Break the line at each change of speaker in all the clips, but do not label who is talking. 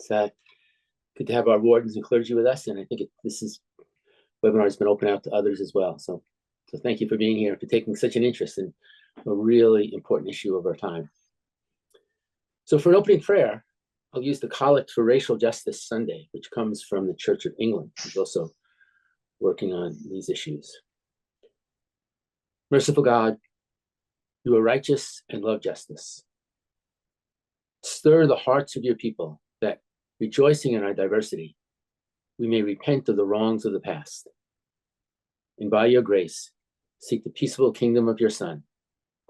It's good to have our wardens and clergy with us, and I think this webinar has been open out to others as well. So thank you for being here, for taking such an interest in a really important issue of our time. So for an opening prayer, I'll use the Collect for Racial Justice Sunday, which comes from the Church of England, who's also working on these issues. Merciful God, you are righteous and love justice. Stir the hearts of your people that, rejoicing in our diversity, we may repent of the wrongs of the past. And by your grace, seek the peaceable kingdom of your Son,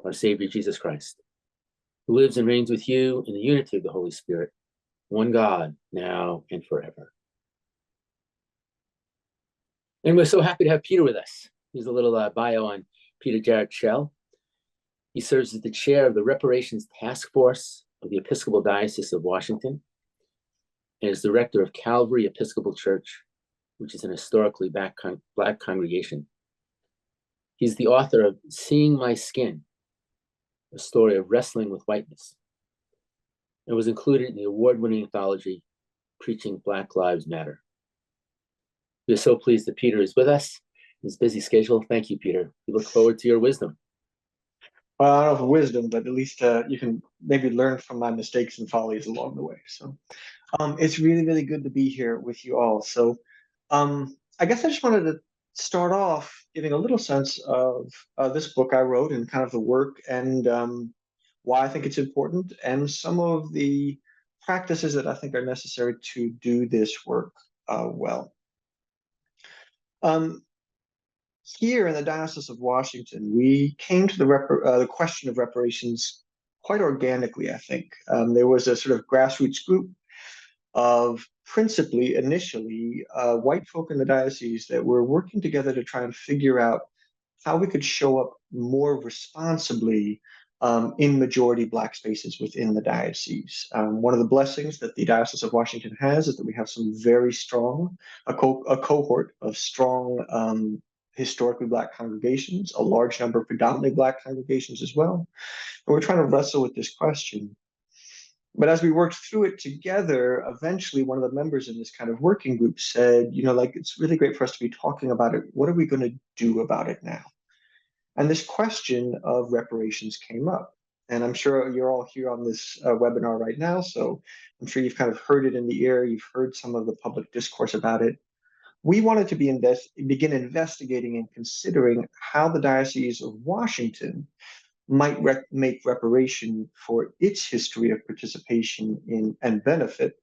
our Savior Jesus Christ, who lives and reigns with you in the unity of the Holy Spirit, one God, now and forever. And we're so happy to have Peter with us. Here's a little bio on Peter Jarrett-Schell. He serves as the chair of the Reparations Task Force of the Episcopal Diocese of Washington, and is director of Calvary Episcopal Church, which is an historically Black congregation. He's the author of Seeing My Skin, a story of wrestling with whiteness, and was included in the award-winning anthology, Preaching Black Lives Matter. We are so pleased that Peter is with us in his busy schedule. Thank you, Peter. We look forward to your wisdom.
Well, I don't know if wisdom, but at least you can maybe learn from my mistakes and follies along the way. So it's really, really good to be here with you all. So I guess I just wanted to start off giving a little sense of this book I wrote and kind of the work and why I think it's important and some of the practices that I think are necessary to do this work well. Here in the Diocese of Washington, we came to the question of reparations quite organically, I think. There was a sort of grassroots group of principally, initially, white folk in the diocese that were working together to try and figure out how we could show up more responsibly in majority Black spaces within the diocese. One of the blessings that the Diocese of Washington has is that we have some very strong, a cohort of strong historically Black congregations, a large number of predominantly Black congregations as well. And we're trying to wrestle with this question. But as we worked through it together, eventually one of the members in this kind of working group said, you know, like, it's really great for us to be talking about it. What are we going to do about it now? And this question of reparations came up. And I'm sure you're all here on this webinar right now, so I'm sure you've kind of heard it in the air. You've heard some of the public discourse about it. We wanted to begin investigating and considering how the Diocese of Washington might make reparation for its history of participation in and benefit,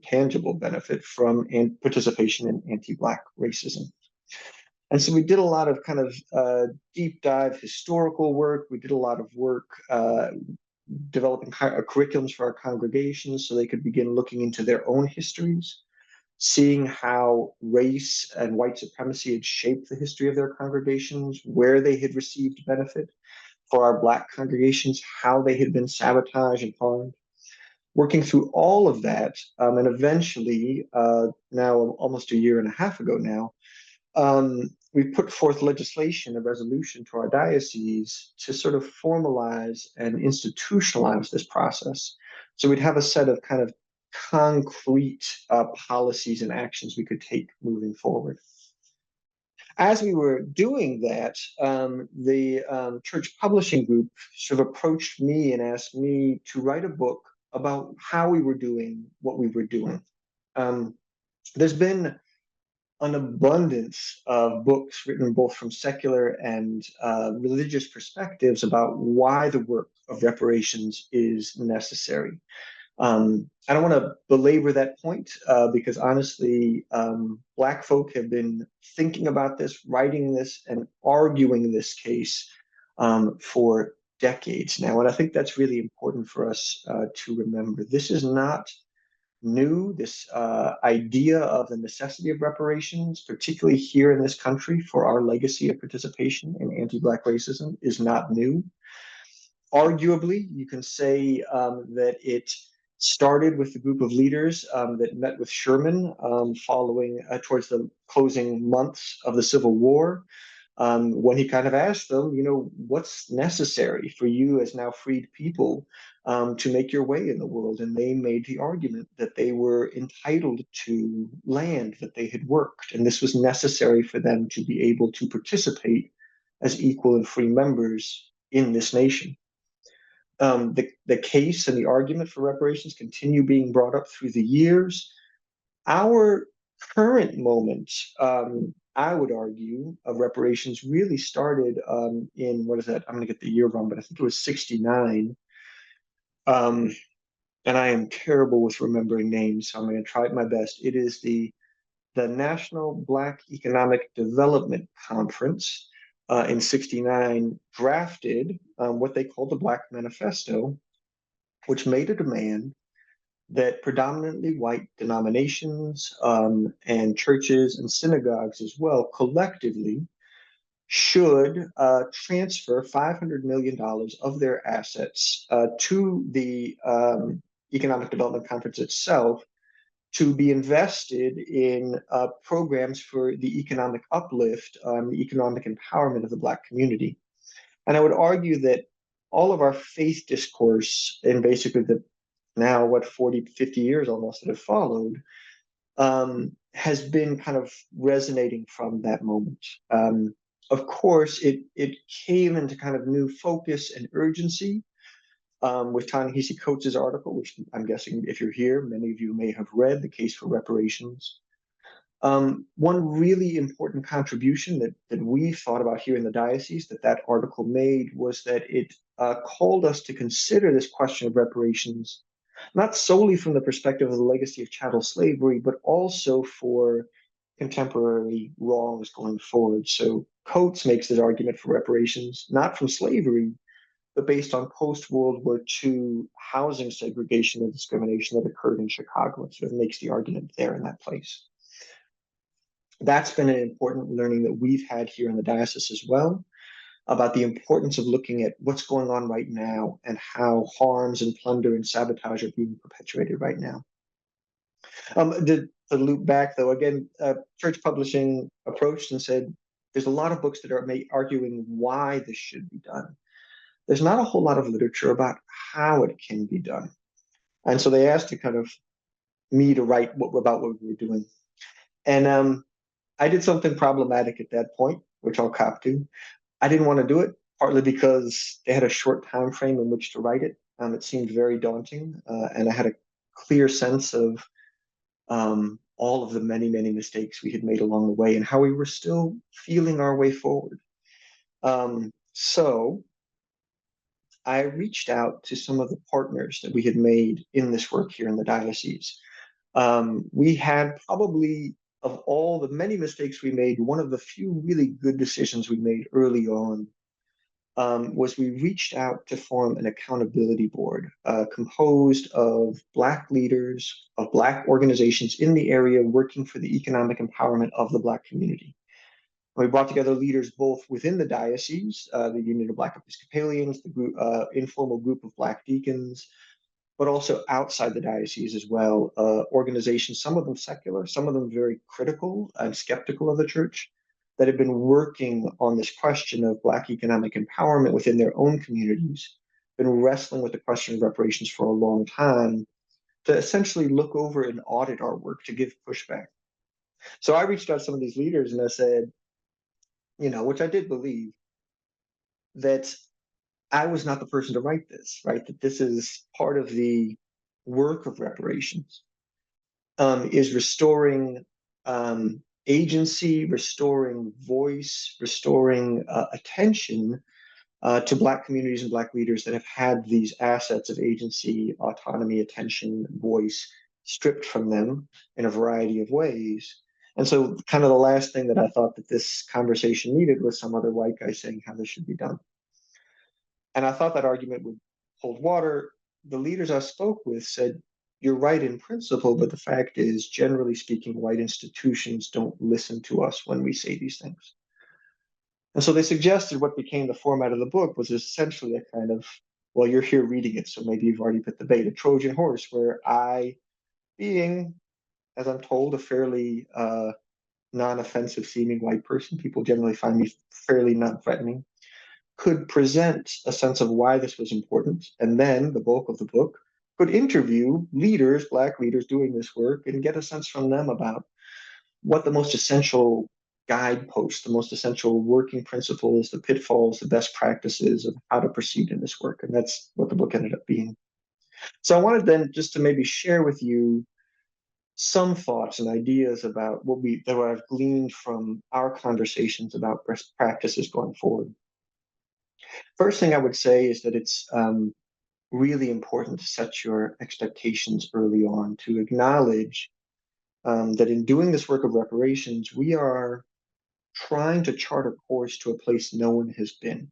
tangible benefit from participation in anti-Black racism. And so we did a lot of kind of deep dive historical work. We did a lot of work developing curriculums for our congregations so they could begin looking into their own histories, seeing how race and white supremacy had shaped the history of their congregations, where they had received benefit. For our Black congregations, how they had been sabotaged and harmed. Working through all of that, and eventually, now almost a year and a half ago now, we put forth legislation, a resolution to our diocese to sort of formalize and institutionalize this process. So we'd have a set of kind of concrete policies and actions we could take moving forward. As we were doing that, the church publishing group sort of approached me and asked me to write a book about how we were doing what we were doing. There's been an abundance of books written both from secular and religious perspectives about why the work of reparations is necessary. I don't want to belabor that point because honestly, Black folk have been thinking about this, writing this, and arguing this case for decades now. And I think that's really important for us to remember. This is not new. This idea of the necessity of reparations, particularly here in this country for our legacy of participation in anti-Black racism, is not new. Arguably, you can say that it started with the group of leaders that met with Sherman following towards the closing months of the Civil War. when he kind of asked them, what's necessary for you as now freed people to make your way in the world? And they made the argument that they were entitled to land that they had worked, and this was necessary for them to be able to participate as equal and free members in this nation. The case and the argument for reparations continue being brought up through the years. Our current moment, I would argue, of reparations really started in, what is that? I'm going to get the year wrong, but I think it was 69. Um, and I am terrible with remembering names, so I'm going to try my best. It is the National Black Economic Development Conference in 69 drafted what they called the Black Manifesto, which made a demand that predominantly white denominations and churches and synagogues as well collectively should transfer $500 million of their assets to the Economic Development Conference itself to be invested in programs for the economic uplift, the economic empowerment of the Black community. And I would argue that all of our faith discourse in basically the now, 40, 50 years almost that have followed, has been kind of resonating from that moment. Of course, it came into kind of new focus and urgency with Ta-Nehisi Coates' article, which I'm guessing if you're here, many of you may have read, The Case for Reparations. One really important contribution that we thought about here in the diocese that article made was that it called us to consider this question of reparations not solely from the perspective of the legacy of chattel slavery, but also for contemporary wrongs going forward. So Coates makes this argument for reparations, not from slavery, but based on post-World War II housing segregation and discrimination that occurred in Chicago. It sort of makes the argument there in that place. That's been an important learning that we've had here in the diocese as well, about the importance of looking at what's going on right now and how harms and plunder and sabotage are being perpetuated right now. To loop back, though, again, church publishing approached and said, there's a lot of books that are arguing why this should be done. There's not a whole lot of literature about how it can be done. And so they asked me to write about what we were doing. And I did something problematic at that point, which I'll cop to. I didn't want to do it, partly because they had a short time frame in which to write it. It seemed very daunting, and I had a clear sense of all of the many, many mistakes we had made along the way and how we were still feeling our way forward. So I reached out to some of the partners that we had made in this work here in the diocese. We had probably, of all the many mistakes we made, one of the few really good decisions we made early on was we reached out to form an accountability board composed of Black leaders, of Black organizations in the area working for the economic empowerment of the Black community. We brought together leaders both within the diocese, the Union of Black Episcopalians, the group, informal group of Black deacons, but also outside the diocese as well. Organizations, some of them secular, some of them very critical and skeptical of the church, that have been working on this question of Black economic empowerment within their own communities, been wrestling with the question of reparations for a long time, to essentially look over and audit our work, to give pushback. So I reached out to some of these leaders and I said, which I did believe, that I was not the person to write this, right? That this is part of the work of reparations, is restoring agency, restoring voice, restoring attention to Black communities and Black leaders that have had these assets of agency, autonomy, attention, voice stripped from them in a variety of ways. And so kind of the last thing that I thought that this conversation needed was some other white guy saying how this should be done. And I thought that argument would hold water. The leaders I spoke with said, you're right in principle, but the fact is, generally speaking, white institutions don't listen to us when we say these things. And so they suggested what became the format of the book was essentially a kind of, well, you're here reading it, so maybe you've already put the bait, a Trojan horse, where I, being, as I'm told, a fairly non-offensive seeming white person, people generally find me fairly non-threatening, could present a sense of why this was important, and then the bulk of the book could interview leaders, Black leaders doing this work, and get a sense from them about what the most essential guideposts, the most essential working principles, the pitfalls, the best practices of how to proceed in this work. And that's what the book ended up being. So I wanted then just to maybe share with you some thoughts and ideas about what I've gleaned from our conversations about best practices going forward. First thing I would say is that it's really important to set your expectations early on, to acknowledge that in doing this work of reparations, we are trying to chart a course to a place no one has been.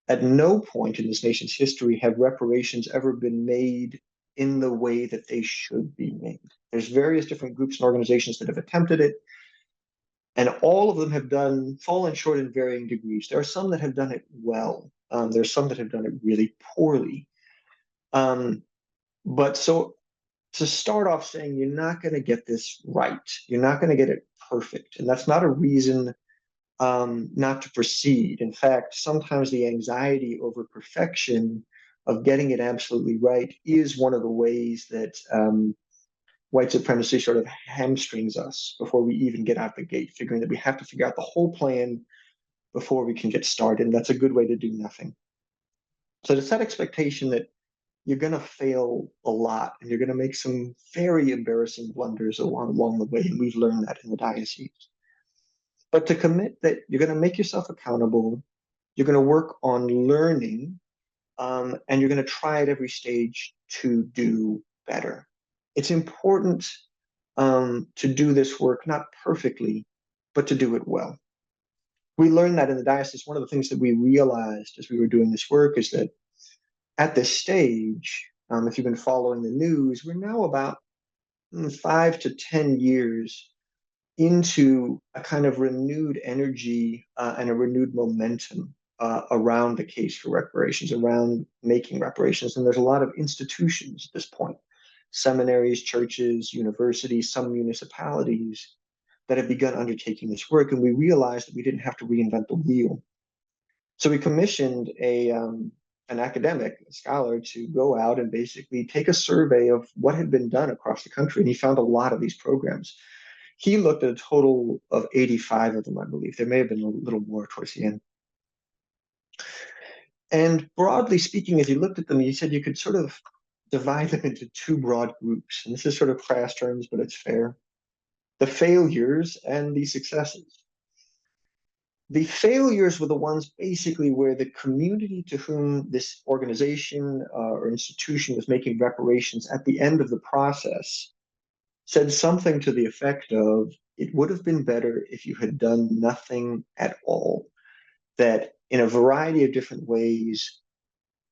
At no point in this nation's history have reparations ever been made in the way that they should be made. There's various different groups and organizations that have attempted it, and all of them have fallen short in varying degrees. There are some that have done it well. There's some that have done it really poorly. But so to start off saying you're not going to get this right, you're not going to get it perfect, and that's not a reason not to proceed. In fact, sometimes the anxiety over perfection of getting it absolutely right is one of the ways that white supremacy sort of hamstrings us before we even get out the gate, figuring that we have to figure out the whole plan before we can get started. And that's a good way to do nothing. So to set expectation that you're going to fail a lot and you're going to make some very embarrassing blunders along the way. And we've learned that in the diocese. But to commit that you're going to make yourself accountable, you're going to work on learning, and you're going to try at every stage to do better. It's important to do this work not perfectly, but to do it well. We learned that in the diocese. One of the things that we realized as we were doing this work is that at this stage, if you've been following the news, we're now about 5 to 10 years into a kind of renewed energy and a renewed momentum around the case for reparations, around making reparations. And there's a lot of institutions at this point, seminaries, churches, universities, some municipalities that have begun undertaking this work. And we realized that we didn't have to reinvent the wheel. So we commissioned an academic, a scholar, to go out and basically take a survey of what had been done across the country. And he found a lot of these programs. He looked at a total of 85 of them, I believe. There may have been a little more towards the end. And broadly speaking, as he looked at them, he said you could sort of divide them into two broad groups. And this is sort of crass terms, but it's fair. The failures and the successes. The failures were the ones basically where the community to whom this organization or institution was making reparations at the end of the process said something to the effect of, it would have been better if you had done nothing at all. That in a variety of different ways,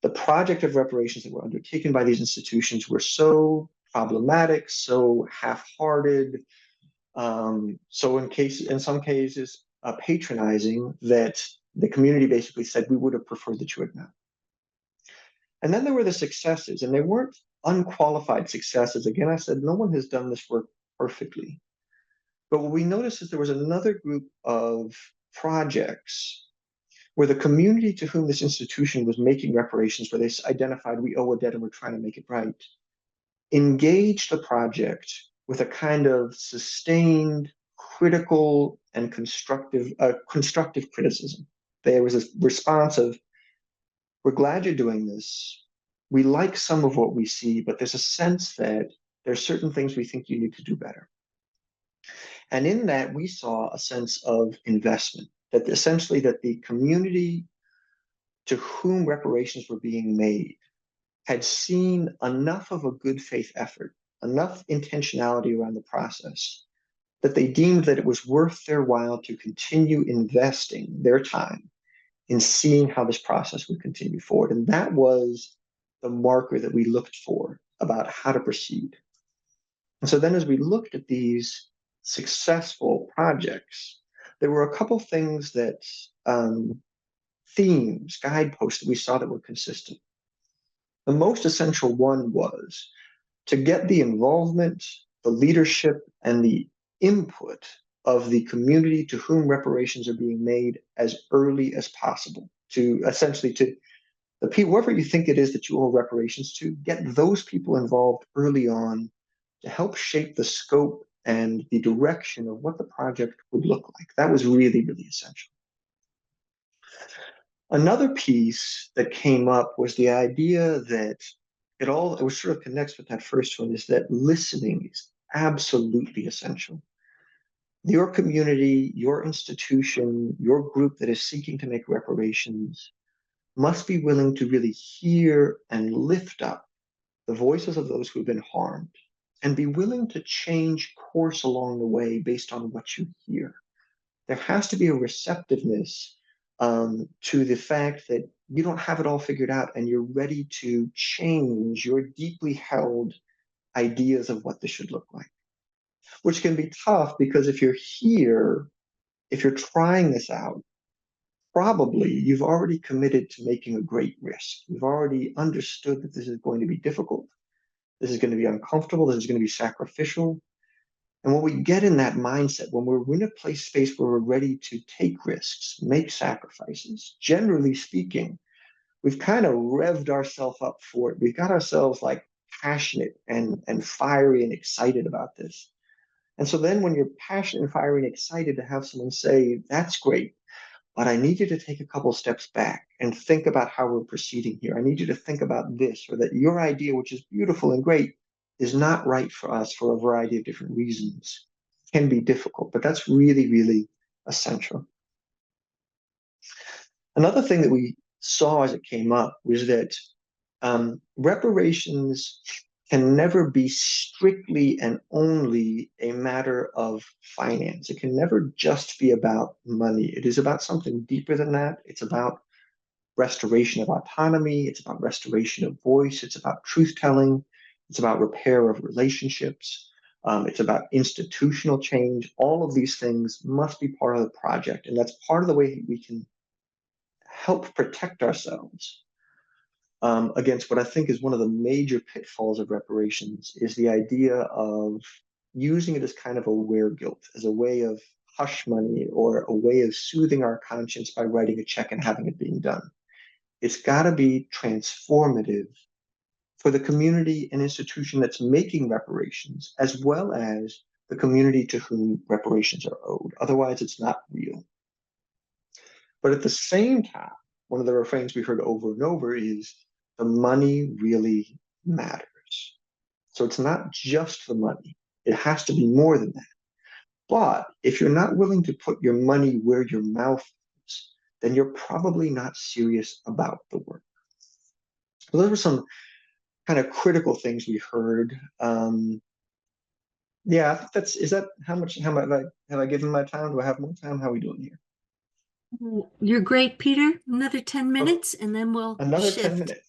the project of reparations that were undertaken by these institutions were so problematic, so half-hearted, so in some cases, patronizing, that the community basically said, we would have preferred that you had not. And then there were the successes, and they weren't unqualified successes. Again, I said, no one has done this work perfectly. But what we noticed is there was another group of projects where the community to whom this institution was making reparations, where they identified we owe a debt and we're trying to make it right, engaged the project with a kind of sustained, critical, and constructive criticism. There was a response of, we're glad you're doing this. We like some of what we see, but there's a sense that there's certain things we think you need to do better. And in that, we saw a sense of investment, that essentially that the community to whom reparations were being made had seen enough of a good faith effort, enough intentionality around the process, that they deemed that it was worth their while to continue investing their time in seeing how this process would continue forward. And that was the marker that we looked for about how to proceed. And so then as we looked at these successful projects, there were a couple things that themes, guideposts that we saw that were consistent. The most essential one was to get the involvement, the leadership, and the input of the community to whom reparations are being made as early as possible, to essentially to the people, whoever you think it is that you owe reparations to, get those people involved early on to help shape the scope and the direction of what the project would look like. That was really, really essential. Another piece that came up was the idea that it was sort of connects with that first one, is that listening is absolutely essential. Your community, your institution, your group that is seeking to make reparations must be willing to really hear and lift up the voices of those who have been harmed and be willing to change course along the way based on what you hear. There has to be a receptiveness to the fact that you don't have it all figured out and you're ready to change your deeply held ideas of what this should look like, which can be tough because if you're here, if you're trying this out, probably you've already committed to making a great risk. You've already understood that this is going to be difficult. This is going to be uncomfortable. This is going to be sacrificial. And when we get in that mindset, when we're in a space where we're ready to take risks, make sacrifices, generally speaking, we've kind of revved ourselves up for it. We've got ourselves like passionate and fiery and excited about this. And so then when you're passionate and fiery and excited to have someone say, that's great, but I need you to take a couple steps back and think about how we're proceeding here. I need you to think about this, or that your idea, which is beautiful and great, is not right for us for a variety of different reasons. It can be difficult, but that's really, really essential. Another thing that we saw as it came up was that reparations can never be strictly and only a matter of finance. It can never just be about money. It is about something deeper than that. It's about restoration of autonomy. It's about restoration of voice. It's about truth telling. It's about repair of relationships. It's about institutional change. All of these things must be part of the project. And that's part of the way we can help protect ourselves against what I think is one of the major pitfalls of reparations, is the idea of using it as kind of a weregilt, as a way of hush money or a way of soothing our conscience by writing a check and having it being done. It's got to be transformative for the community and institution that's making reparations, as well as the community to whom reparations are owed. Otherwise, it's not real. But at the same time, one of the refrains we heard over and over is the money really matters. So it's not just the money. It has to be more than that. But if you're not willing to put your money where your mouth is, then you're probably not serious about the work. So those were some kind of critical things we heard. Yeah, I think is that how much have I given my time? Do I have more time? How are we doing here?
You're great, Peter. Another 10
Oh,
minutes and then we'll
another 10
shift.
minutes.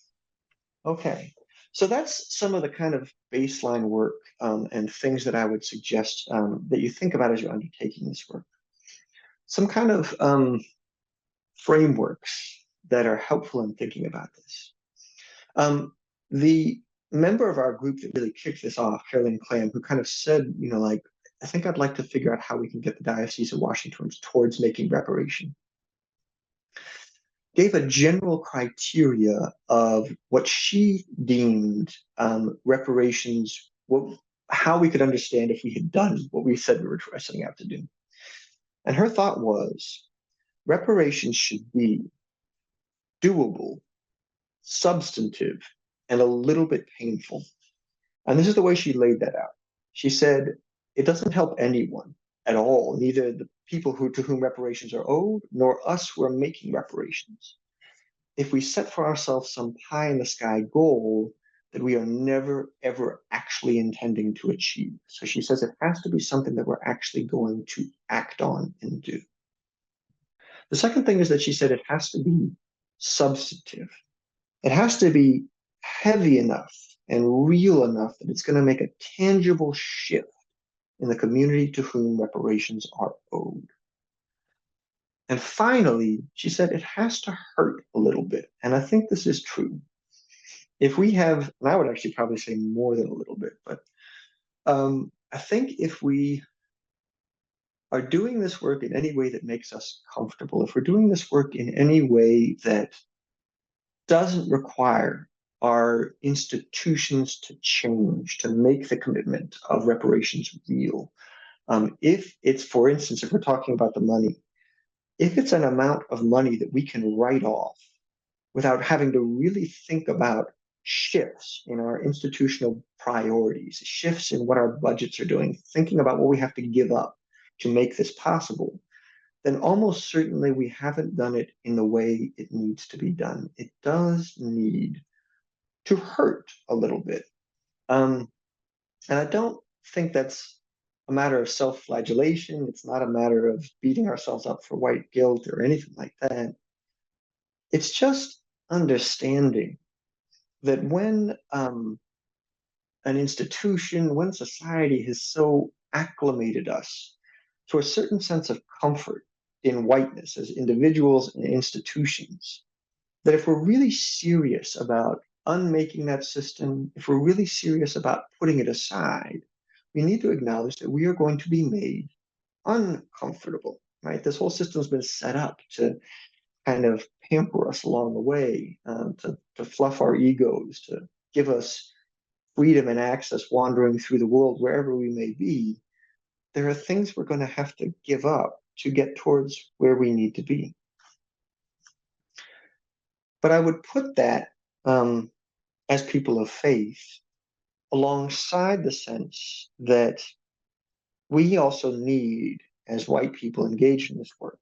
Okay. So that's some of the kind of baseline work and things that I would suggest that you think about as you're undertaking this work. Some kind of frameworks that are helpful in thinking about this. The member of our group that really kicked this off, Carolyn Clam, who kind of said, like, I think I'd like to figure out how we can get the Diocese of Washington towards making reparation, gave a general criteria of what she deemed reparations, how we could understand if we had done what we said we were setting out to do. And her thought was, reparations should be doable, substantive, and a little bit painful. And this is the way she laid that out. She said, it doesn't help anyone at all, neither the people to whom reparations are owed, nor us who are making reparations, if we set for ourselves some pie in the sky goal that we are never, ever actually intending to achieve. So she says it has to be something that we're actually going to act on and do. The second thing is that she said it has to be substantive. It has to be heavy enough and real enough that it's going to make a tangible shift in the community to whom reparations are owed. And finally, she said it has to hurt a little bit. And I think this is true. If we have, and I would actually probably say more than a little bit, but I think if we are doing this work in any way that makes us comfortable, if we're doing this work in any way that doesn't require our institutions to change, to make the commitment of reparations real. If it's, for instance, if we're talking about the money, if it's an amount of money that we can write off without having to really think about shifts in our institutional priorities, shifts in what our budgets are doing, thinking about what we have to give up to make this possible, then almost certainly we haven't done it in the way it needs to be done. It does need to hurt a little bit. And I don't think that's a matter of self-flagellation. It's not a matter of beating ourselves up for white guilt or anything like that. It's just understanding that when an institution, when society has so acclimated us to a certain sense of comfort in whiteness as individuals and institutions, that if we're really serious about unmaking that system, if we're really serious about putting it aside, we need to acknowledge that we are going to be made uncomfortable, right? This whole system's been set up to kind of pamper us along the way, to fluff our egos, to give us freedom and access wandering through the world wherever we may be. There are things we're going to have to give up to get towards where we need to be. But I would put that, as people of faith, alongside the sense that we also need, as white people engaged in this work,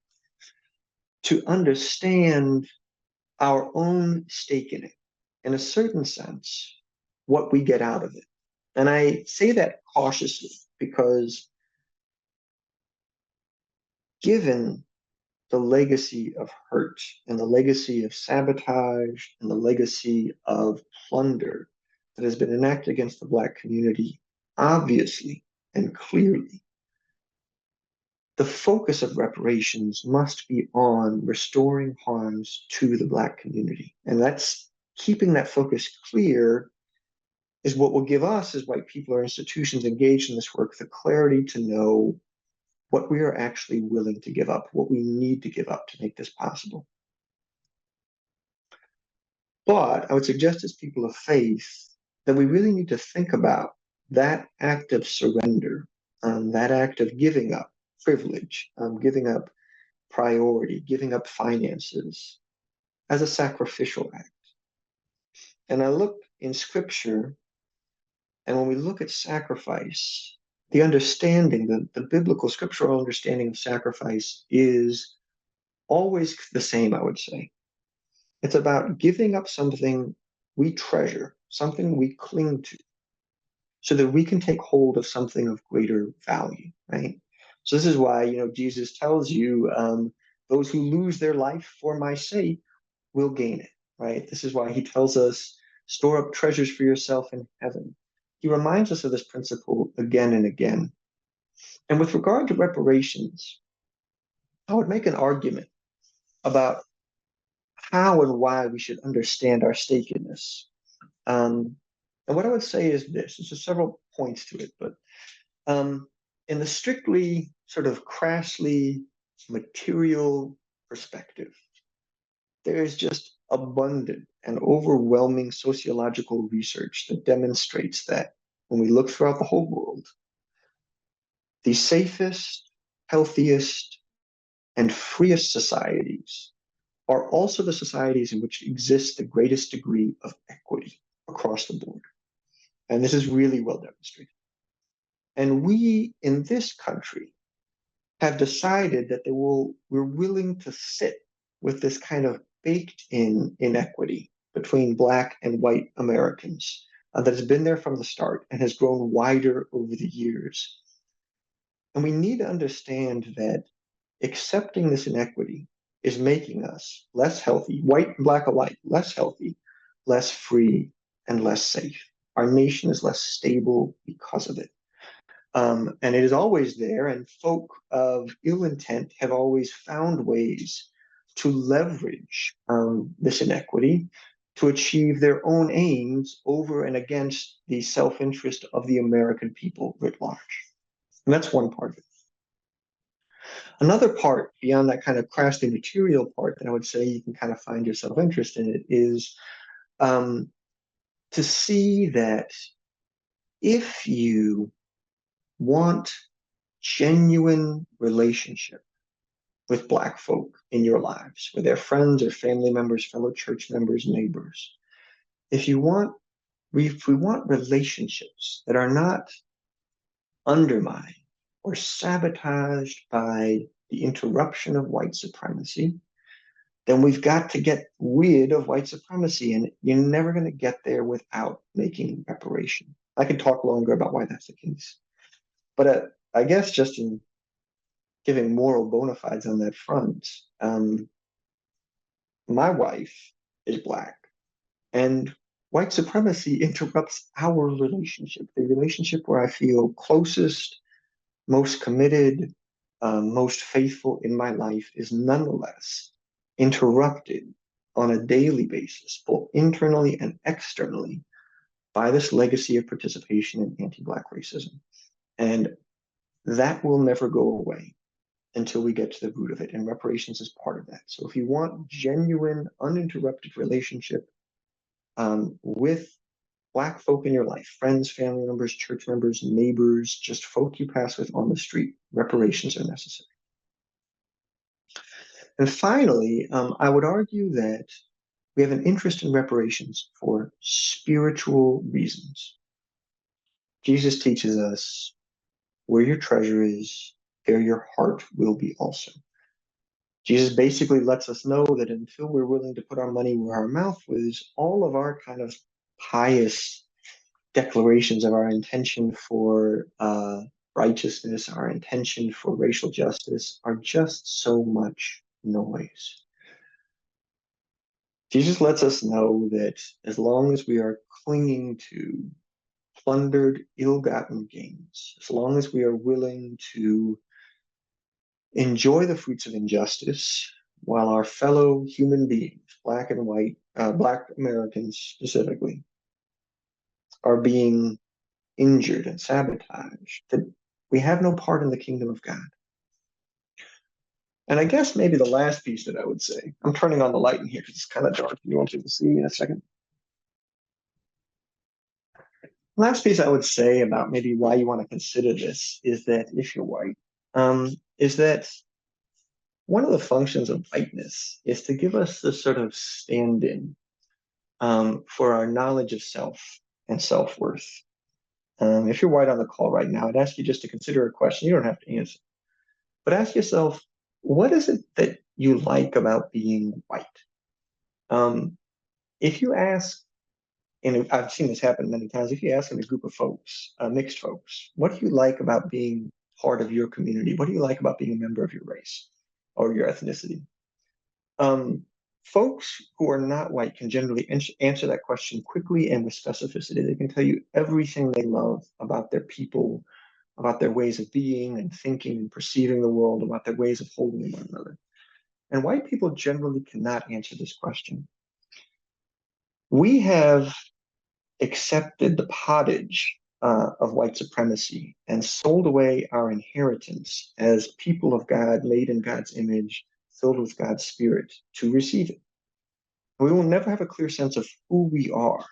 to understand our own stake in it, in a certain sense, what we get out of it. And I say that cautiously because given the legacy of hurt and the legacy of sabotage and the legacy of plunder that has been enacted against the Black community, obviously and clearly, the focus of reparations must be on restoring harms to the Black community. And that's keeping that focus clear is what will give us as white people or institutions engaged in this work the clarity to know what we are actually willing to give up, what we need to give up to make this possible. But I would suggest as people of faith that we really need to think about that act of surrender, that act of giving up privilege, giving up priority, giving up finances as a sacrificial act. And I look in scripture, and when we look at sacrifice, the understanding, the biblical scriptural understanding of sacrifice is always the same, I would say. It's about giving up something we treasure, something we cling to, so that we can take hold of something of greater value, right? So this is why, Jesus tells you, those who lose their life for my sake will gain it, right? This is why he tells us, store up treasures for yourself in heaven. He reminds us of this principle again and again. And with regard to reparations, I would make an argument about how and why we should understand our stake in this. And what I would say is this, there's several points to it, but in the strictly sort of crassly material perspective, there is just abundant and overwhelming sociological research that demonstrates that when we look throughout the whole world, the safest, healthiest, and freest societies are also the societies in which exists the greatest degree of equity across the board. And this is really well demonstrated. And we in this country have decided that we're willing to sit with this kind of baked in inequity between Black and white Americans that has been there from the start and has grown wider over the years. And we need to understand that accepting this inequity is making us less healthy, white and Black alike, less healthy, less free, and less safe. Our nation is less stable because of it. And it is always there, and folk of ill intent have always found ways to leverage this inequity to achieve their own aims over and against the self-interest of the American people writ large. And that's one part of it. Another part beyond that kind of crafty material part that I would say you can kind of find yourself interested in it is to see that if you want genuine relationship with Black folk in your lives, with their friends or family members, fellow church members, neighbors, if we want relationships that are not undermined or sabotaged by the interruption of white supremacy, then we've got to get rid of white supremacy. And you're never going to get there without making reparation. I could talk longer about why that's the case. But I guess just in giving moral bona fides on that front, my wife is Black, and white supremacy interrupts our relationship, the relationship where I feel closest, most committed, most faithful in my life is nonetheless interrupted on a daily basis, both internally and externally, by this legacy of participation in anti-Black racism. And that will never go away until we get to the root of it. And reparations is part of that. So if you want genuine, uninterrupted relationship with Black folk in your life, friends, family members, church members, neighbors, just folk you pass with on the street, reparations are necessary. And finally, I would argue that we have an interest in reparations for spiritual reasons. Jesus teaches us, where your treasure is, there your heart will be also. Jesus basically lets us know that until we're willing to put our money where our mouth is, all of our kind of pious declarations of our intention for righteousness, our intention for racial justice are just so much noise. Jesus lets us know that as long as we are clinging to plundered, ill-gotten gains, as long as we are willing to enjoy the fruits of injustice, while our fellow human beings, Black and white, Black Americans specifically, are being injured and sabotaged, that we have no part in the kingdom of God. And I guess maybe the last piece that I would say, I'm turning on the light in here because it's kind of dark. You want you to see me in a second? Last piece I would say about maybe why you want to consider this is that if you're white, is that one of the functions of whiteness is to give us the sort of stand-in for our knowledge of self and self-worth. If you're white on the call right now, I'd ask you just to consider a question. You don't have to answer, but ask yourself, what is it that you like about being white? If you ask, and I've seen this happen many times, if you ask in a group of folks, mixed folks, what do you like about being part of your community? What do you like about being a member of your race or your ethnicity? Folks who are not white can generally answer that question quickly and with specificity. They can tell you everything they love about their people, about their ways of being and thinking and perceiving the world, about their ways of holding one another. And white people generally cannot answer this question. We have accepted the pottage of white supremacy and sold away our inheritance as people of God, made in God's image, filled with God's Spirit, to receive it. We will never have a clear sense of who we are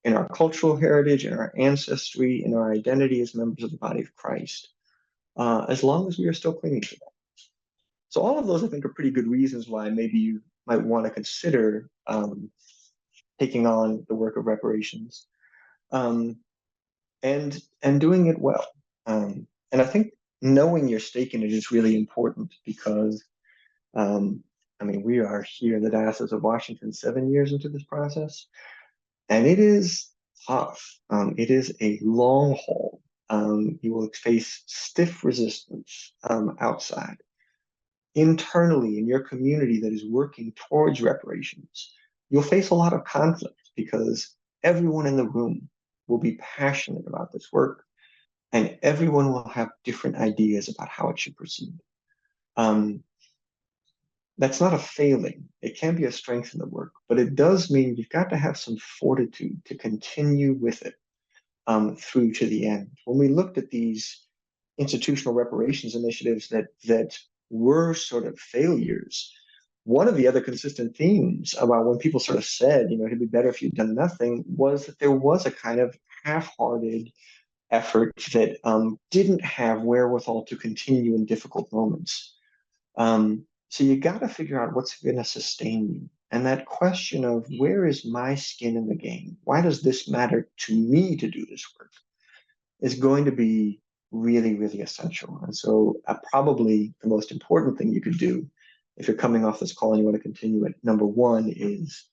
in our cultural heritage, in our ancestry, in our identity as members of the body of Christ, as long as we are still clinging to that. So all of those, I think, are pretty good reasons why maybe you might want to consider taking on the work of reparations and doing it well. And I think knowing your stake in it is really important because, I mean, we are here in the Diocese of Washington 7 years into this process, and it is tough. It is a long haul. You will face stiff resistance outside. Internally, in your community that is working towards reparations, you'll face a lot of conflict because everyone in the room will be passionate about this work, and everyone will have different ideas about how it should proceed. That's not a failing. It can be a strength in the work, but it does mean you've got to have some fortitude to continue with it through to the end. When we looked at these institutional reparations initiatives that were sort of failures, one of the other consistent themes about when people sort of said, it'd be better if you'd done nothing, was that there was a kind of half-hearted effort that didn't have wherewithal to continue in difficult moments. So you got to figure out what's going to sustain you. And that question of where is my skin in the game? Why does this matter to me to do this work? Is going to be really, really essential. And so probably the most important thing you could do if you're coming off this call and you want to continue it, number one is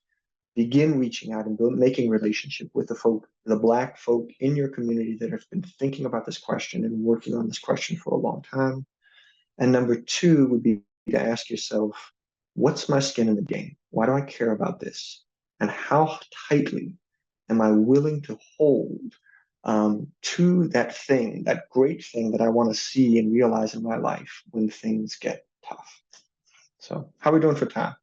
begin reaching out and making relationship with the Black folk in your community that have been thinking about this question and working on this question for a long time. And number two would be to ask yourself, what's my skin in the game? Why do I care about this? And how tightly am I willing to hold to that thing, that great thing that I want to see and realize in my life when things get tough? So how are we doing for time?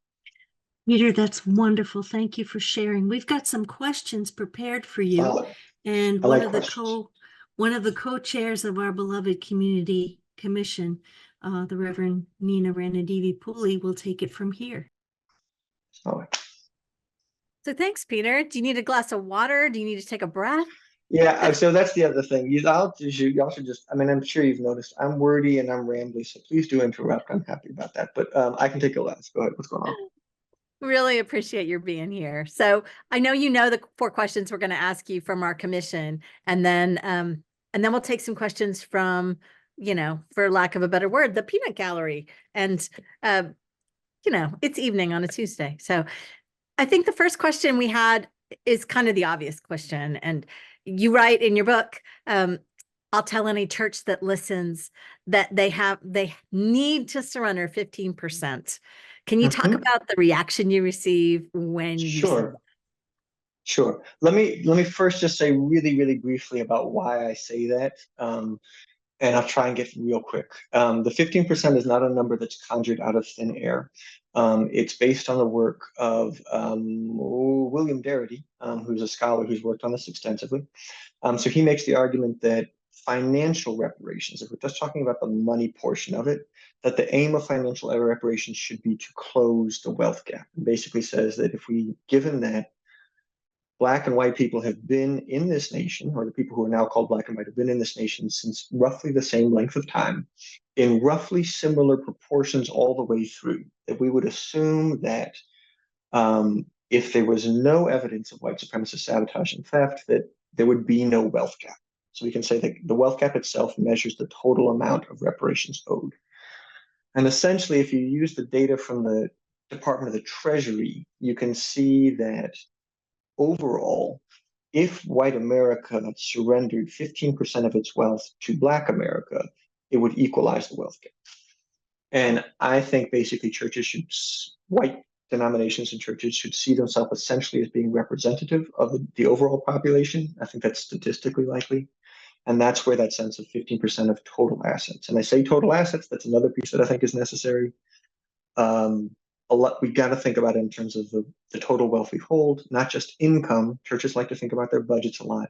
Peter, that's wonderful. Thank you for sharing. We've got some questions prepared for you. And
I like questions.
One of the co-chairs of our beloved community commission, the Reverend Nina Ranadivi Pooley, will take it from here.
Oh.
So thanks, Peter. Do you need a glass of water? Do you need to take a breath?
Yeah, so that's the other thing. Y'all should just, I'm sure you've noticed I'm wordy and I'm rambly, so please do interrupt. I'm happy about that. But I can take a glass. Go ahead. What's going on?
Really appreciate your being here. So I know the 4 questions we're going to ask you from our commission, and then we'll take some questions from, for lack of a better word, the peanut gallery. And it's evening on a Tuesday. So I think the first question we had is kind of the obvious question. And you write in your book, I'll tell any church that listens that they need to surrender 15%. Can you talk about the reaction you receive when you say that?
Sure. Let me first just say really, really briefly about why I say that. And I'll try and get real quick. The 15% is not a number that's conjured out of thin air. It's based on the work of William Darity, who's a scholar who's worked on this extensively. So he makes the argument that financial reparations, if we're just talking about the money portion of it, that the aim of financial reparations should be to close the wealth gap. And basically says that given that Black and white people have been in this nation, or the people who are now called Black and white have been in this nation since roughly the same length of time, in roughly similar proportions all the way through, that we would assume that if there was no evidence of white supremacist sabotage and theft, that there would be no wealth gap. So we can say that the wealth gap itself measures the total amount of reparations owed. And essentially, if you use the data from the Department of the Treasury, you can see that overall, if white America surrendered 15% of its wealth to Black America, it would equalize the wealth gap. And I think basically white denominations and churches should see themselves essentially as being representative of the overall population. I think that's statistically likely. And that's where that sense of 15% of total assets. And I say total assets, that's another piece that I think is necessary. We got to think about it in terms of the total wealth we hold, not just income. Churches like to think about their budgets a lot.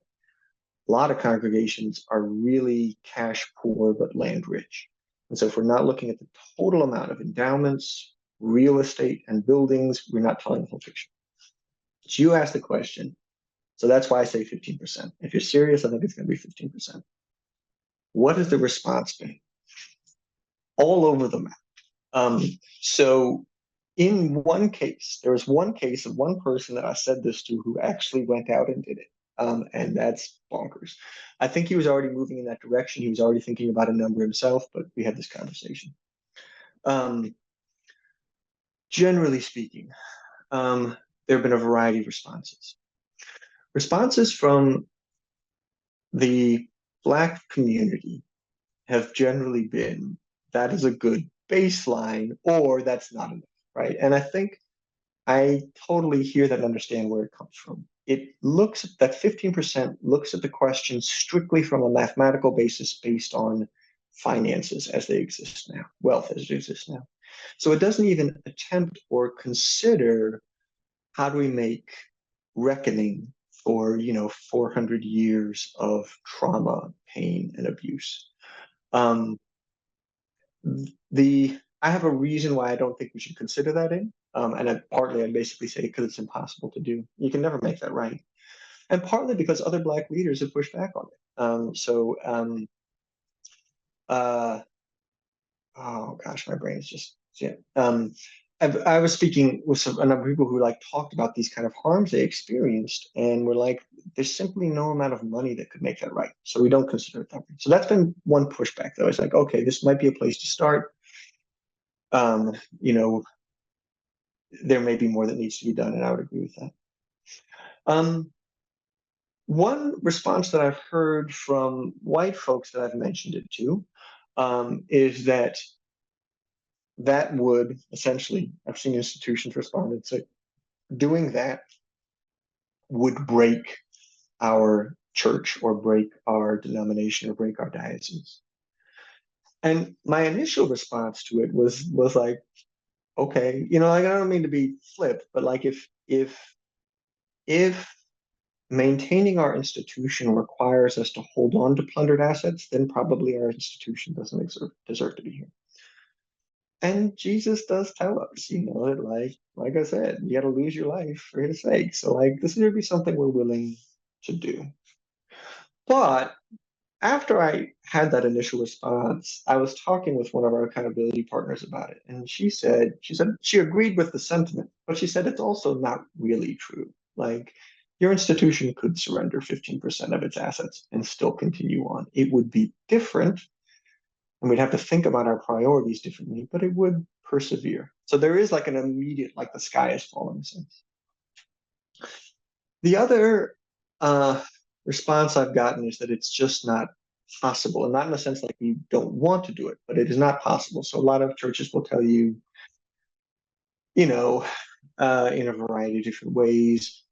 A lot of congregations are really cash poor but land rich. And so if we're not looking at the total amount of endowments, real estate, and buildings, we're not telling the whole picture. So you asked the question. So that's why I say 15%. If you're serious, I think it's going to be 15%. What has the response been? All over the map. So in one case, there was one case of one person that I said this to who actually went out and did it. And that's bonkers. I think he was already moving in that direction. He was already thinking about a number himself, but we had this conversation. Generally speaking, there have been a variety of responses. Responses from the Black community have generally been, that is a good baseline, or that's not enough, right? And I think I totally hear that and understand where it comes from. It looks at that 15% looks at the question strictly from a mathematical basis based on finances as they exist now, wealth as it exists now. So it doesn't even attempt or consider how do we make reckoning for 400 years of trauma, pain, and abuse. I have a reason why I don't think we should consider that in. Partly I basically say because it's impossible to do. You can never make that right. And partly because other Black leaders have pushed back on it. Oh gosh, my brain is just, yeah. I was speaking with a number of people who like talked about these kind of harms they experienced, and were like, there's simply no amount of money that could make that right. So we don't consider it that way. So that's been one pushback, though. It's like, okay, this might be a place to start. You know, there may be more that needs to be done, and I would agree with that. One response that I've heard from white folks that I've mentioned it to is that would essentially, I've seen institutions respond and say, doing that would break our church or break our denomination or break our diocese. And my initial response to it was like, okay, you know, like, I don't mean to be flip, but like if maintaining our institution requires us to hold on to plundered assets, then probably our institution doesn't deserve to be here. And Jesus does tell us, you know, that like I said, you got to lose your life for his sake. So like, this would be something we're willing to do. But after I had that initial response, I was talking with one of our accountability partners about it. And she said she agreed with the sentiment, but she said it's also not really true. Like, your institution could surrender 15% of its assets and still continue on. It would be different, and we'd have to think about our priorities differently, but it would persevere. So there is like an immediate, like the sky is falling sense. The other response I've gotten is that it's just not possible, and not in the sense like we don't want to do it, but it is not possible. So a lot of churches will tell you, you know, in a variety of different ways,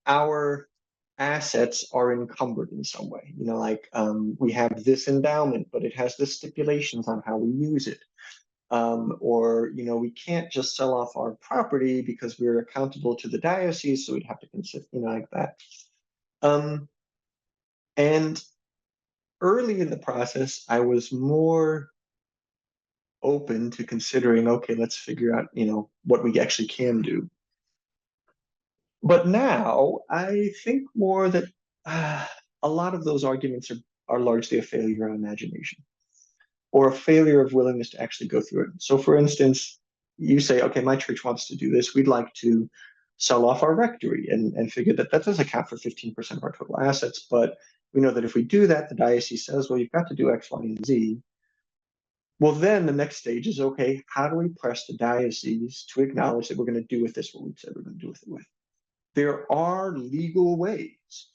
our assets are encumbered in some way. You know, like we have this endowment, but it has the stipulations on how we use it. Or, you know, we can't just sell off our property because we're accountable to the diocese, so we'd have to consider, you know, like that. And early in the process, I was more open to considering, okay, let's figure out, you know, what we actually can do. But now I think more that a lot of those arguments are largely a failure of imagination, or a failure of willingness to actually go through it. So for instance, you say, okay, my church wants to do this. We'd like to sell off our rectory and figure that does account for 15% of our total assets. But we know that if we do that, the diocese says, well, you've got to do X, Y, and Z. Well, then the next stage is, okay, how do we press the diocese to acknowledge that we're going to do with this what we said we're going to do with it with? There are legal ways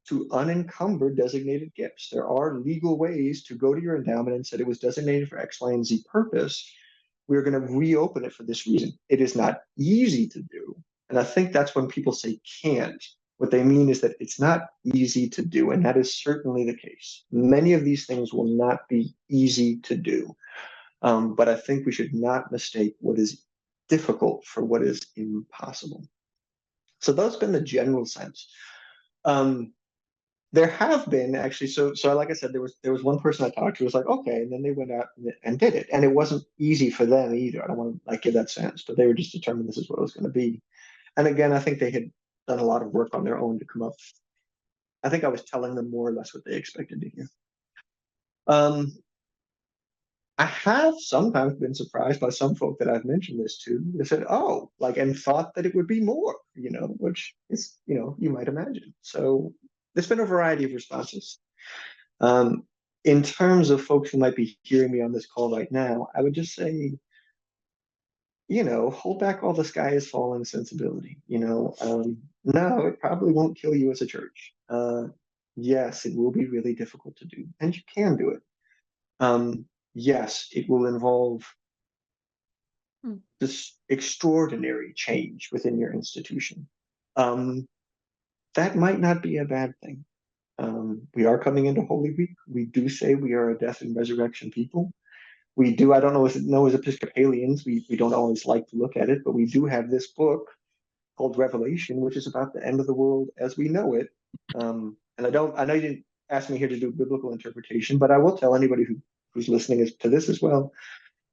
to unencumber designated gifts. There are legal ways to go to your endowment and said it was designated for X, Y, and Z purpose. We're going to reopen it for this reason. It is not easy to do. And I think that's when people say can't. What they mean is that it's not easy to do. And that is certainly the case. Many of these things will not be easy to do. But I think we should not mistake what is difficult for what is impossible. So that's been the general sense. There have been actually, so like I said, there was one person I talked to who was like, okay, and then they went out and did it, and it wasn't easy for them either. I don't want to like give that sense, but they were just determined this is what it was going to be. And again, I think they had done a lot of work on their own to come up. I think I was telling them more or less what they expected to hear. I have sometimes been surprised by some folk that I've mentioned this to. They said, oh, like, and thought that it would be more, you know, which is, you know, you might imagine. So there's been a variety of responses. In terms of folks who might be hearing me on this call right now, I would just say, you know, hold back all the sky is falling sensibility. You know, no, it probably won't kill you as a church. Yes, it will be really difficult to do, and you can do it. Yes, it will involve this extraordinary change within your institution. That might not be a bad thing. We are coming into Holy Week. We do say we are a death and resurrection people. We do, I don't know as Episcopalians, we don't always like to look at it, but we do have this book called Revelation, which is about the end of the world as we know it. And I know you didn't ask me here to do biblical interpretation, but I will tell anybody who's listening to this as well.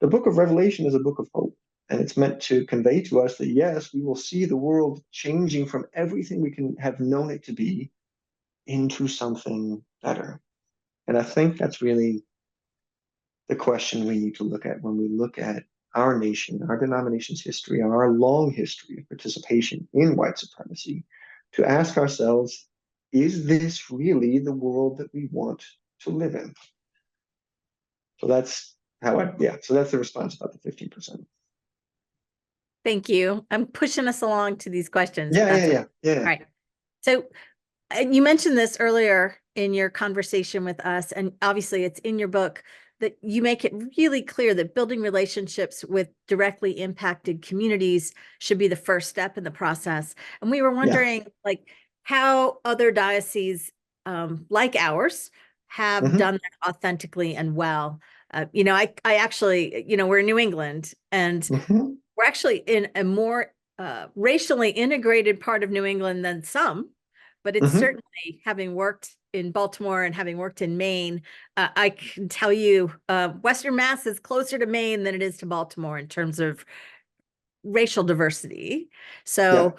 The book of Revelation is a book of hope, and it's meant to convey to us that, yes, we will see the world changing from everything we can have known it to be into something better. And I think that's really the question we need to look at when we look at our nation, our denomination's history, our long history of participation in white supremacy, to ask ourselves, is this really the world that we want to live in? So that's so that's the response about the 15%.
Thank you. I'm pushing us along to these questions.
Yeah.
All right. So you mentioned this earlier in your conversation with us, and obviously it's in your book that you make it really clear that building relationships with directly impacted communities should be the first step in the process. And we were wondering, like, how other dioceses like ours have done that authentically and well. I actually, we're in New England, and we're actually in a more racially integrated part of New England than some, but it's certainly, having worked in Baltimore and having worked in Maine, I can tell you Western Mass is closer to Maine than it is to Baltimore in terms of racial diversity. So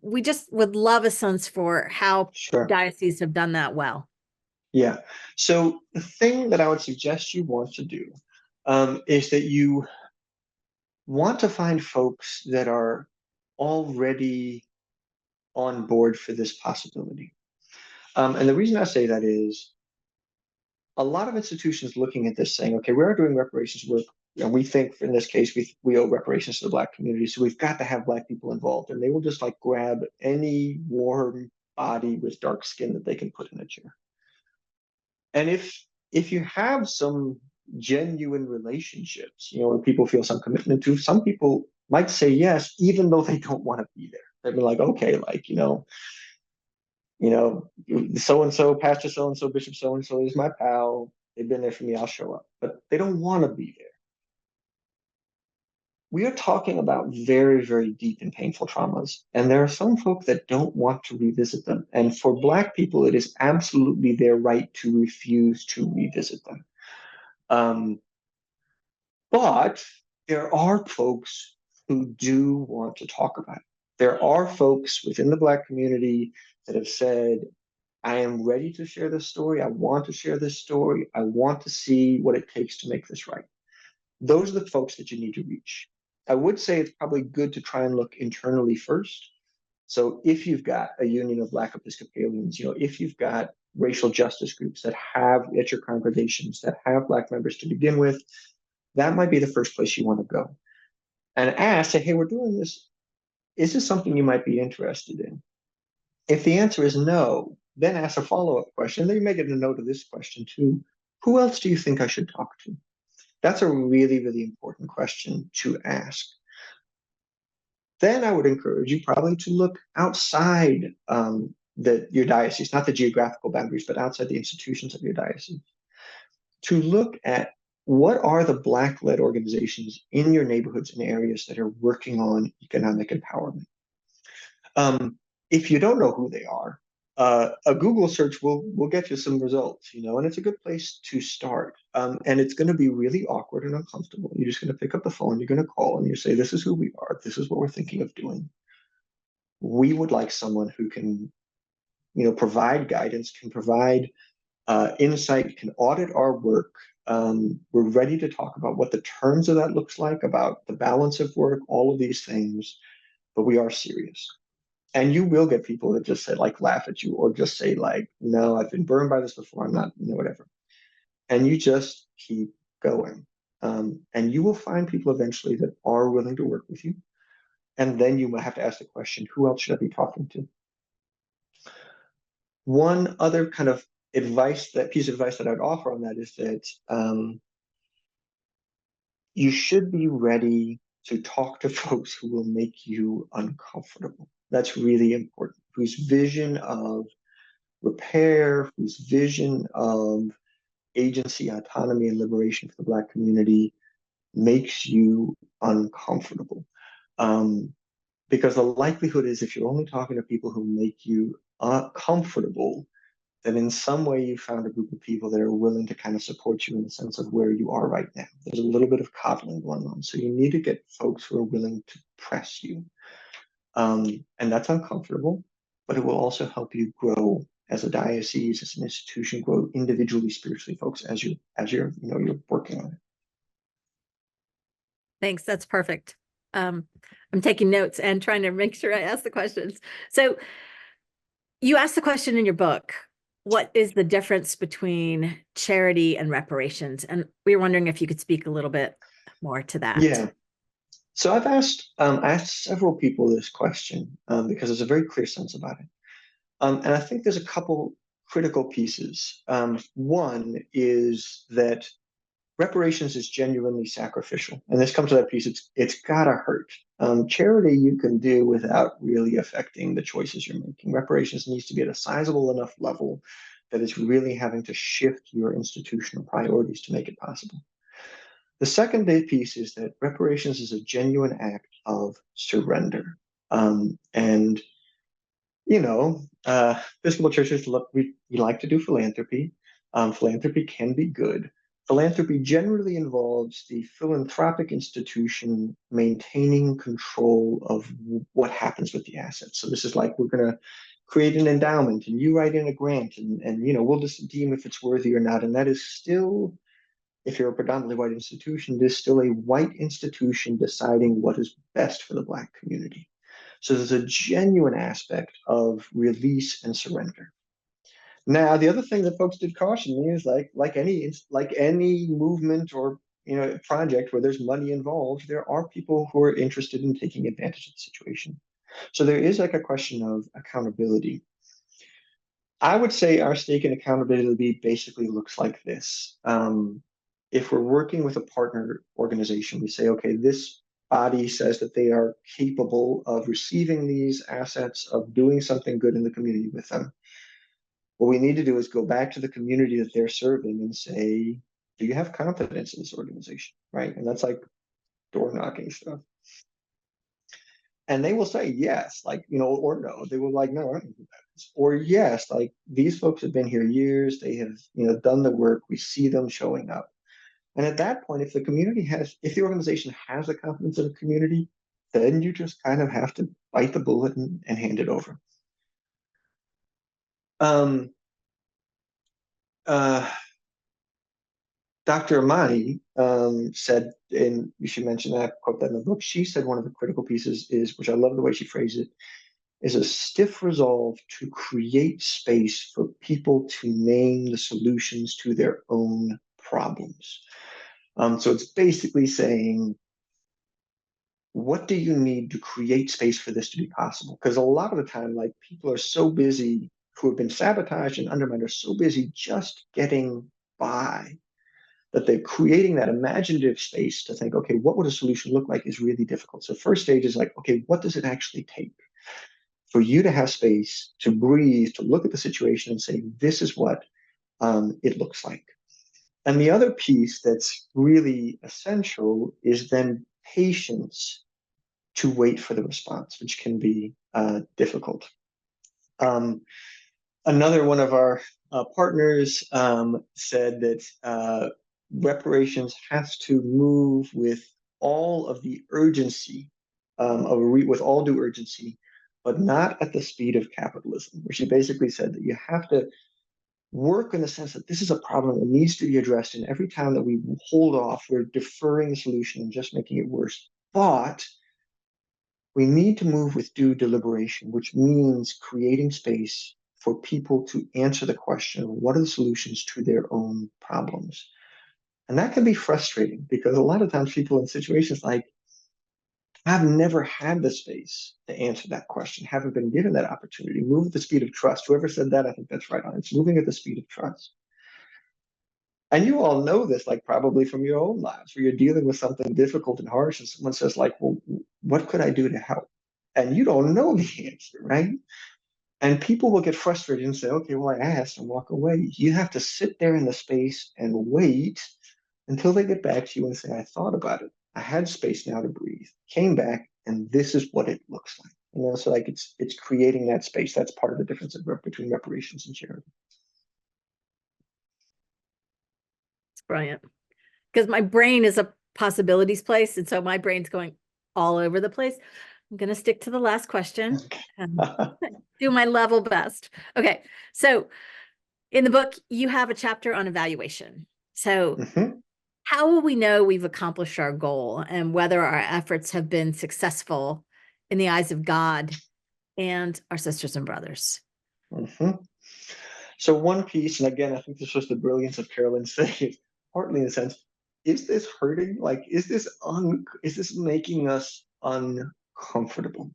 we just would love a sense for how dioceses have done that well.
Yeah. So the thing that I would suggest you want to do is that you want to find folks that are already on board for this possibility. And the reason I say that is a lot of institutions looking at this saying, okay, we're doing reparations work, and we think in this case, we owe reparations to the Black community, so we've got to have Black people involved. And they will just like grab any warm body with dark skin that they can put in a chair. And if you have some genuine relationships, when people feel some commitment to, some people might say yes, even though they don't want to be there. They'd be like, okay, like, so-and-so, pastor so-and-so, bishop so-and-so is my pal. They've been there for me, I'll show up. But they don't want to be there. We are talking about very, very deep and painful traumas. And there are some folk that don't want to revisit them. And for Black people, it is absolutely their right to refuse to revisit them. But there are folks who do want to talk about it. There are folks within the Black community that have said, I am ready to share this story. I want to share this story. I want to see what it takes to make this right. Those are the folks that you need to reach. I would say it's probably good to try and look internally first. So if you've got a union of Black Episcopalians, if you've got racial justice groups that have at your congregations that have Black members to begin with, that might be the first place you want to go. And ask, say, hey, we're doing this. Is this something you might be interested in? If the answer is no, then ask a follow-up question. Then you may get a note of this question too. Who else do you think I should talk to? That's a really, really important question to ask. Then I would encourage you probably to look outside your diocese, not the geographical boundaries, but outside the institutions of your diocese, to look at what are the Black-led organizations in your neighborhoods and areas that are working on economic empowerment. If you don't know who they are, a Google search will get you some results, and it's a good place to start. And it's going to be really awkward and uncomfortable. You're just going to pick up the phone, you're going to call, and you say, this is who we are. This is what we're thinking of doing. We would like someone who can, provide guidance, can provide insight, can audit our work. We're ready to talk about what the terms of that looks like, about the balance of work, all of these things, but we are serious. And you will get people that just say, like, laugh at you, or just say, like, no, I've been burned by this before, I'm not, whatever. And you just keep going. And you will find people eventually that are willing to work with you. And then you might have to ask the question, who else should I be talking to? One other kind of piece of advice that I'd offer on that is that you should be ready to talk to folks who will make you uncomfortable. That's really important. Whose vision of repair, whose vision of agency, autonomy, and liberation for the Black community makes you uncomfortable. Because the likelihood is, if you're only talking to people who make you comfortable, that in some way you found a group of people that are willing to kind of support you in the sense of where you are right now. There's a little bit of coddling going on. So you need to get folks who are willing to press you. And that's uncomfortable, but it will also help you grow as a diocese, as an institution, grow individually, spiritually, folks, as you're you're working on it.
Thanks. That's perfect. I'm taking notes and trying to make sure I ask the questions. So you asked the question in your book, what is the difference between charity and reparations? And we were wondering if you could speak a little bit more to that.
Yeah. So I've asked several people this question because there's a very clear sense about it. And I think there's a couple critical pieces. One is that reparations is genuinely sacrificial. And this comes to that piece, it's gotta hurt. Charity you can do without really affecting the choices you're making. Reparations needs to be at a sizable enough level that it's really having to shift your institutional priorities to make it possible. The second big piece is that reparations is a genuine act of surrender. And Episcopal churches we like to do philanthropy. Philanthropy can be good. Philanthropy generally involves the philanthropic institution maintaining control of what happens with the assets. So this is like, we're going to create an endowment and you write in a grant and we'll just deem if it's worthy or not. And that is still, if you're a predominantly white institution, there's still a white institution deciding what is best for the Black community. So there's a genuine aspect of release and surrender. Now, the other thing that folks did caution me is like any movement or project where there's money involved, there are people who are interested in taking advantage of the situation. So there is like a question of accountability. I would say our stake in accountability basically looks like this. If we're working with a partner organization, we say, okay, this body says that they are capable of receiving these assets, of doing something good in the community with them. What we need to do is go back to the community that they're serving and say, do you have confidence in this organization, right? And that's like door knocking stuff. And they will say yes, or no. They will like, no, I don't do that. Or yes, like these folks have been here years. They have, done the work. We see them showing up. And at that point, if the organization has the confidence of the community, then you just kind of have to bite the bullet and hand it over. Dr. Amani said, and you should mention that, quote that in the book, she said one of the critical pieces is, which I love the way she phrased it, is a stiff resolve to create space for people to name the solutions to their own problems. So it's basically saying, what do you need to create space for this to be possible? Because a lot of the time, like people are so busy, who have been sabotaged and undermined, are so busy just getting by that they're creating that imaginative space to think, okay, what would a solution look like is really difficult. So first stage is like, okay, what does it actually take for you to have space to breathe, to look at the situation and say, this is what it looks like. And the other piece that's really essential is then patience to wait for the response, which can be difficult. Another one of our partners said that reparations has to move with all of the urgency, with all due urgency, but not at the speed of capitalism, where she basically said that you have to work in the sense that this is a problem that needs to be addressed, and every time that we hold off, we're deferring the solution and just making it worse. But we need to move with due deliberation, which means creating space for people to answer the question, what are the solutions to their own problems? And that can be frustrating because a lot of times people in situations like, I've never had the space to answer that question, haven't been given that opportunity. Move at the speed of trust. Whoever said that, I think that's right on. It's moving at the speed of trust. And you all know this, like probably from your own lives, where you're dealing with something difficult and harsh, and someone says, like, well, what could I do to help? And you don't know the answer, right? And people will get frustrated and say, okay, well, I asked, and walk away. You have to sit there in the space and wait until they get back to you and say, I thought about it. I had space now to breathe, came back, and this is what it looks like. So like it's creating that space. That's part of the difference between reparations and charity.
Brilliant. Because my brain is a possibilities place. And so my brain's going all over the place. I'm going to stick to the last question. Do my level best. Okay. So in the book, you have a chapter on evaluation. So how will we know we've accomplished our goal and whether our efforts have been successful in the eyes of God and our sisters and brothers?
So one piece, and again, I think this was the brilliance of Carolyn's saying, partly in the sense, is this hurting? Like, is this making us uncomfortable?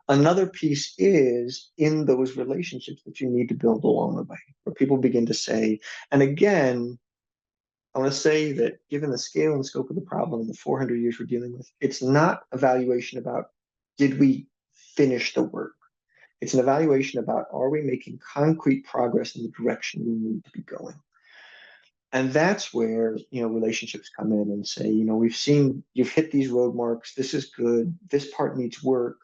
Another piece is in those relationships that you need to build along the way, where people begin to say, and again, I want to say that given the scale and scope of the problem in the 400 years we're dealing with, it's not evaluation about did we finish the work? It's an evaluation about are we making concrete progress in the direction we need to be going? And that's where, relationships come in and say, we've seen you've hit these road marks. This is good. This part needs work.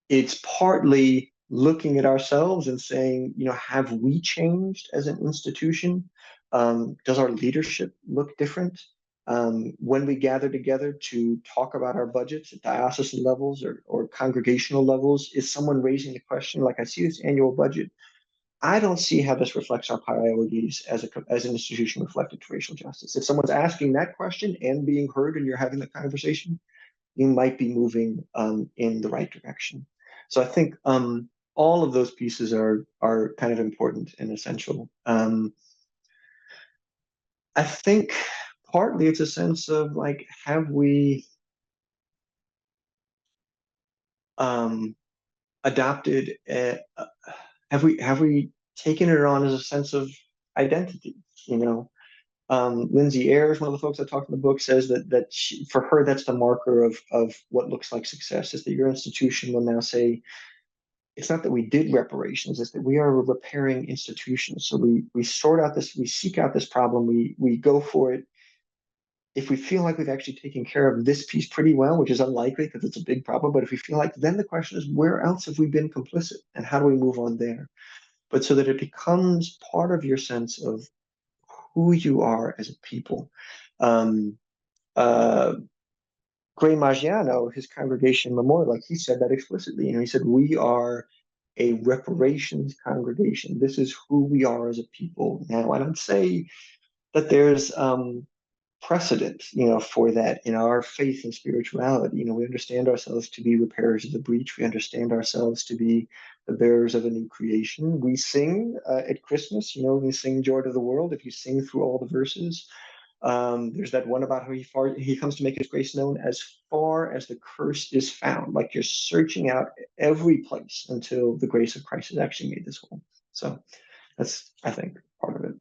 It's partly looking at ourselves and saying, have we changed as an institution? Does our leadership look different? When we gather together to talk about our budgets at diocesan levels or congregational levels, is someone raising the question, like, I see this annual budget. I don't see how this reflects our priorities as an institution reflected to racial justice. If someone's asking that question and being heard and you're having the conversation, you might be moving in the right direction. So I think all of those pieces are kind of important and essential. I think partly it's a sense of like, have we adopted, have we taken it on as a sense of identity? Lindsay Ayres, one of the folks I talked in the book, says that for her, that's the marker of what looks like success, is that your institution will now say, it's not that we did reparations, it's that we are a repairing institution. So we seek out this problem, we go for it. If we feel like we've actually taken care of this piece pretty well, which is unlikely because it's a big problem, but if we feel like, then the question is, where else have we been complicit and how do we move on there? But so that it becomes part of your sense of who you are as a people. Gray Maggiano, his congregation memorial, like he said that explicitly. He said, we are a reparations congregation. This is who we are as a people now. I don't say that there's precedent, for that in our faith and spirituality. We understand ourselves to be repairers of the breach. We understand ourselves to be the bearers of a new creation. We sing at Christmas, we sing Joy to the World. If you sing through all the verses, there's that one about how he comes to make his grace known as far as the curse is found. Like you're searching out every place until the grace of Christ has actually made this whole. So that's, I think, part of it.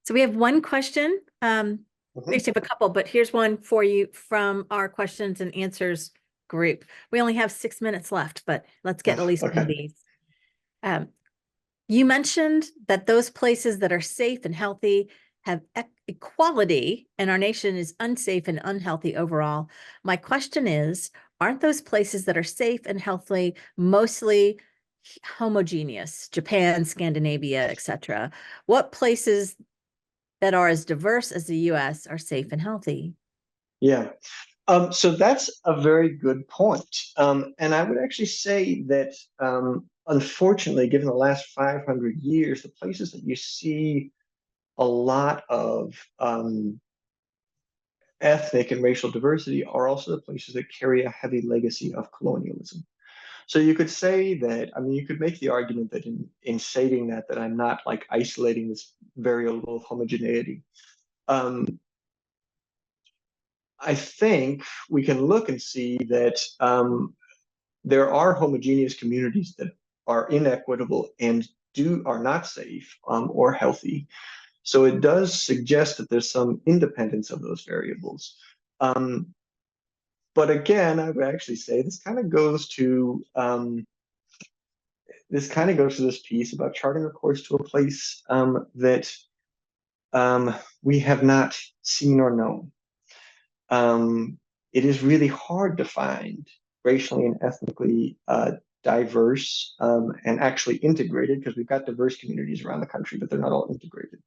So we have one question. We actually have a couple, but here's one for you from our questions and answers group. We only have 6 minutes left, but let's get at least one of these. You mentioned that those places that are safe and healthy have equality, and our nation is unsafe and unhealthy overall. My question is, aren't those places that are safe and healthy mostly homogeneous? Japan, Scandinavia, etc. What places that are as diverse as the US are safe and healthy?
Yeah. So that's a very good point. And I would actually say that, unfortunately, given the last 500 years, the places that you see a lot of ethnic and racial diversity are also the places that carry a heavy legacy of colonialism. So you could say that, you could make the argument that in stating that I'm not like isolating this variable of homogeneity. I think we can look and see that there are homogeneous communities that are inequitable and are not safe or healthy. So it does suggest that there's some independence of those variables. But again, I would actually say this kind of goes to this piece about charting a course to a place that we have not seen or known. It is really hard to find racially and ethnically diverse and actually integrated, because we've got diverse communities around the country, but they're not all integrated.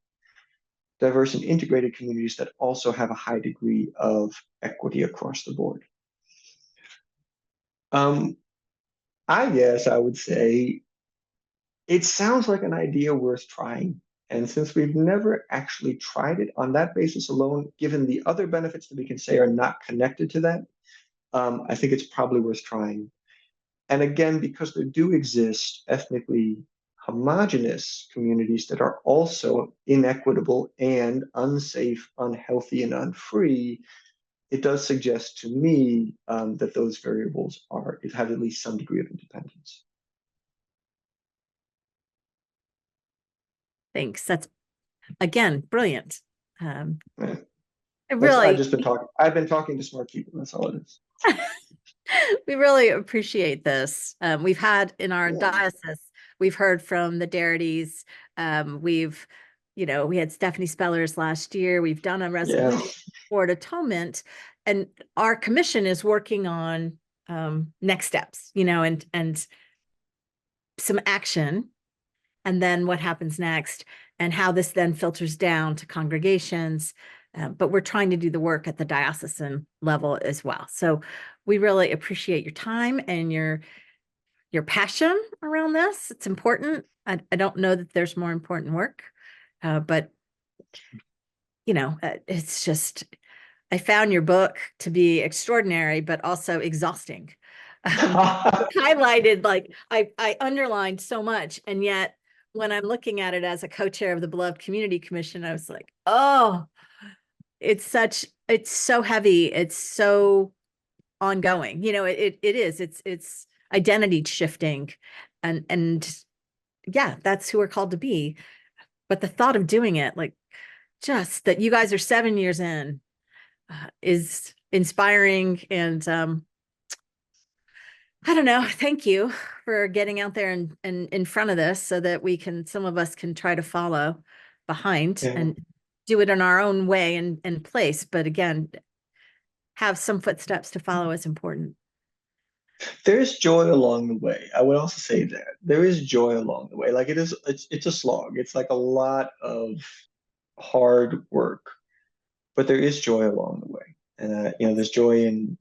Diverse and integrated communities that also have a high degree of equity across the board. I guess I would say it sounds like an idea worth trying. And since we've never actually tried it on that basis alone, given the other benefits that we can say are not connected to that, I think it's probably worth trying. And again, because there do exist ethnically homogenous communities that are also inequitable and unsafe, unhealthy, and unfree, it does suggest to me that those variables have at least some degree of independence.
Thanks. That's, again, brilliant.
Yeah.
Really,
I've been talking to smart people. That's all it is.
we really appreciate this. We've had in our diocese, we've heard from the Jarrett-Schell. We had Stephanie Spellers last year. We've done a resolution for atonement, and our commission is working on next steps, and some action, and then what happens next, and how this then filters down to congregations. But we're trying to do the work at the diocesan level as well. So we really appreciate your time and your passion around this. It's important. I don't know that there's more important work, but it's just, I found your book to be extraordinary, but also exhausting. Highlighted, like I underlined so much, and yet when I'm looking at it as a co-chair of the Beloved Community Commission, I was like, oh, it's so heavy. It's so ongoing. It's identity shifting, and yeah, that's who we're called to be. But the thought of doing it, like just that you guys are 7 years in, is inspiring. And I don't know. Thank you for getting out there and in front of this, so that some of us can try to follow behind and do it in our own way and place. But again, have some footsteps to follow is important.
There's joy along the way. I would also say that there is joy along the way. Like it's a slog. It's like a lot of hard work, but there is joy along the way. And there's joy in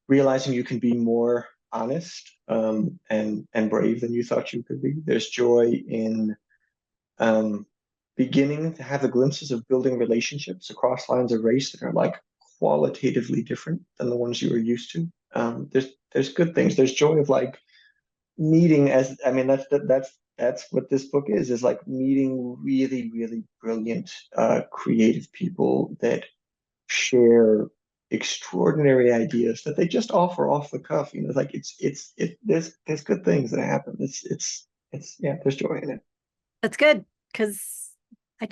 realizing you can be more honest and brave than you thought you could be. There's joy in beginning to have the glimpses of building relationships across lines of race that are like qualitatively different than the ones you were used to. There's good things. There's joy of like meeting that's what this book is like meeting really, really brilliant, creative people that share extraordinary ideas that they just offer off the cuff. Like there's good things that happen. There's joy in it.
That's good, because I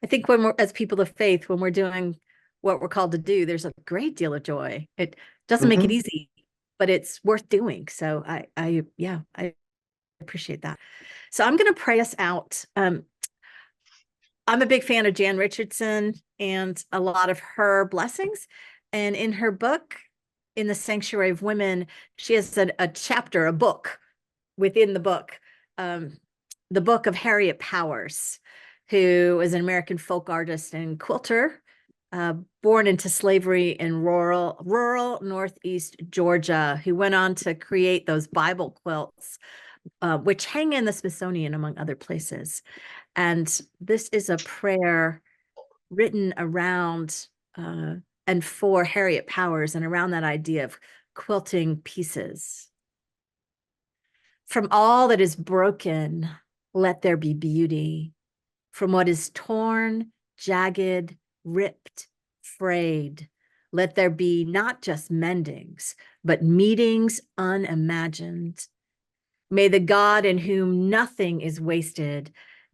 think when we're, as people of faith, when we're doing what we're called to do, there's a great deal of joy. It doesn't make it easy, but it's worth doing. So I appreciate that. So I'm going to pray us out. I'm a big fan of Jan Richardson and a lot of her blessings. And in her book, In the Sanctuary of Women, she has a chapter, a book within the book of Harriet Powers, who is an American folk artist and quilter, born into slavery in rural Northeast Georgia, who went on to create those Bible quilts, which hang in the Smithsonian, among other places. And this is a prayer written around and for Harriet Powers, and around that idea of quilting pieces. From all that is broken, let there be beauty. From what is torn, jagged, ripped, frayed, let there be not just mendings, but meetings unimagined. May the God in whom nothing is wasted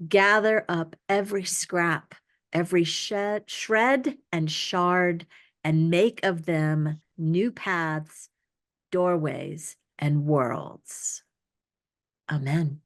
gather up every scrap, every shred and shard, and make of them new paths, doorways, and worlds. Amen.